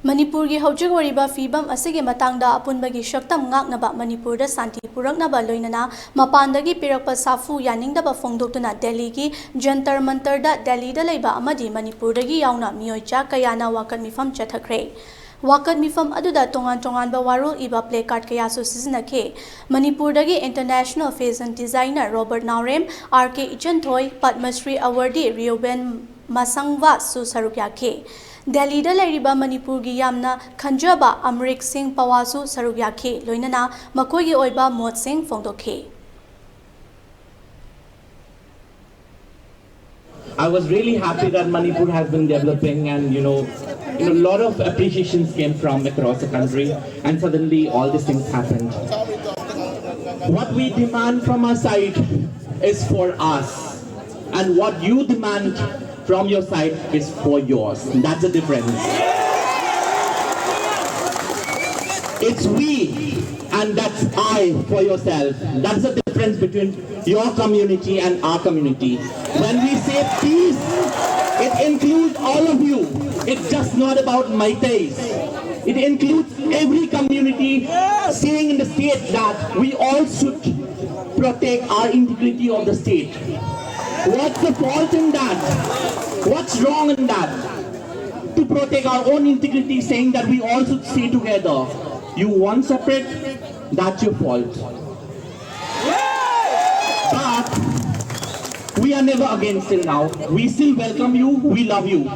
Manipur gi hojik wariba fibam asige matangda apunbagi shaktam ngaknaba Manipur da santi puraknaba loinana mapandagi pirakpa safu yaningdaba fongdoktuna Delhi gi Jantar Mantar da Delhi da leiba amadi Manipur dagi yauna miyoicha kayana wakat mifam chathakre. Wakat mifam aduda tongan ba warul iba placard kayasu sizinake. Manipur dagi International Fashion Designer Robert Naurem, RK Ichanthoi, Padma Shri Awardee Rioben Masangwa su sarukyake. Delhi da leiriba Manipur gi yamna khanjaba Amrik Singh Pawasu sarukyake loinana makoi gi oiba mot sing fongdokhe. I was really happy that Manipur has been developing, and a lot of appreciations came from across the country, and suddenly all these things happened. What we demand from our side is for us, and what you demand from your side is for yours. That's the difference. It's we, and that's I for yourself. That's the difference between your community and our community. When we say peace, it includes all of you. It's just not about Maitais. It includes every community saying in the state that we all should protect our integrity of the state. What's the fault in that? What's wrong in that? To protect our own integrity, saying that we all should stay together. You want separate, that's your fault. But we are never against it now. We still welcome you, we love you.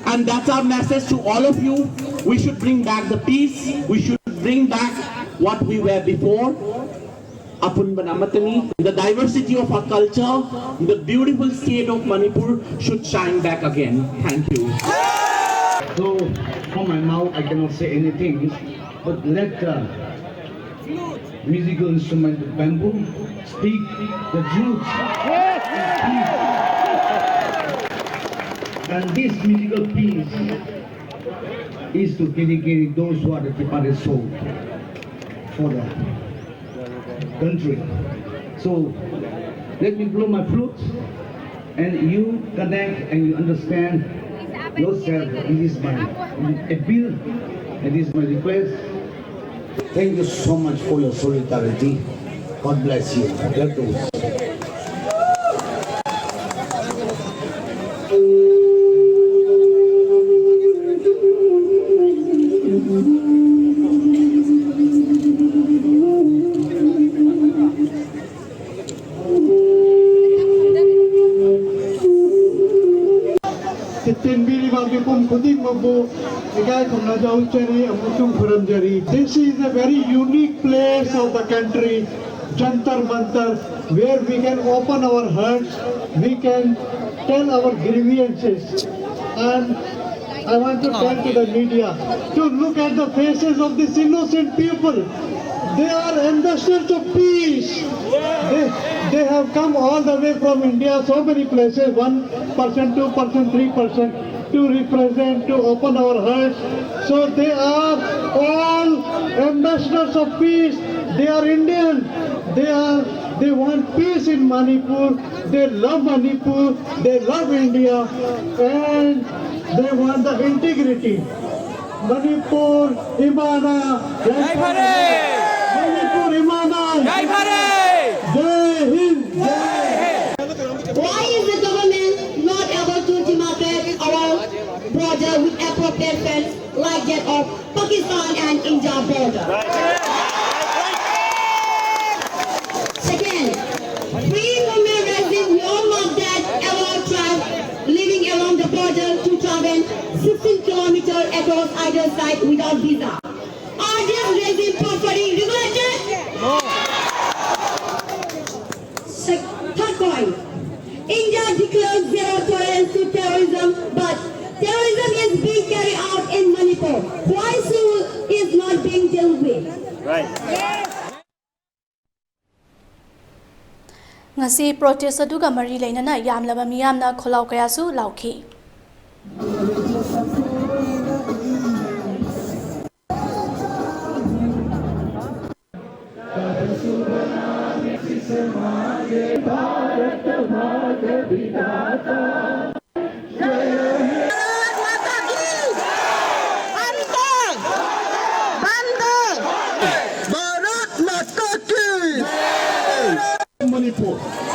And that's our message to all of you. We should bring back the peace. We should bring back what we were before. The diversity of our culture, the beautiful state of Manipur should shine back again. Thank you. So, from my mouth I cannot say anything, but let the musical instrument bamboo speak the truth. And this musical piece is to dedicate those who are the departed soul for the country. So let me blow my flute, and you connect and you understand yourself. This is my appeal and this is my request. Thank you so much for your solidarity. God bless you. Let us. This is a very unique place of the country, Jantar Mantar, where we can open our hearts, we can tell our grievances. And I want to tell to the media to look at the faces of these innocent people. They are ambassadors of peace. They have come all the way from India, so many places, 1%, 2%, 3%. To represent, to open our hearts. So they are all ambassadors of peace. They are Indian. They want peace in Manipur. They love Manipur. They love India, and they want the integrity. Manipur, Imana, Jai Bharat. Manipur, Imana, Jai Bharat. Jai Hind, Jai Hind. Why is the government not able to demarcate our border with appropriate fence like that of Pakistan and India border? Second, free movement regime, we all know that our tribe living along the border to travel 16 kilometers across either side without visa. Are this regime properly regulated? No. Third point. India declares zero tolerance to terrorism, but terrorism is being carried out in Manipur. Why so is not being dealt with? Right. Ngasi protest aduga mari leinana yamlaba miyamna kholau kayasu lauki. Manipur.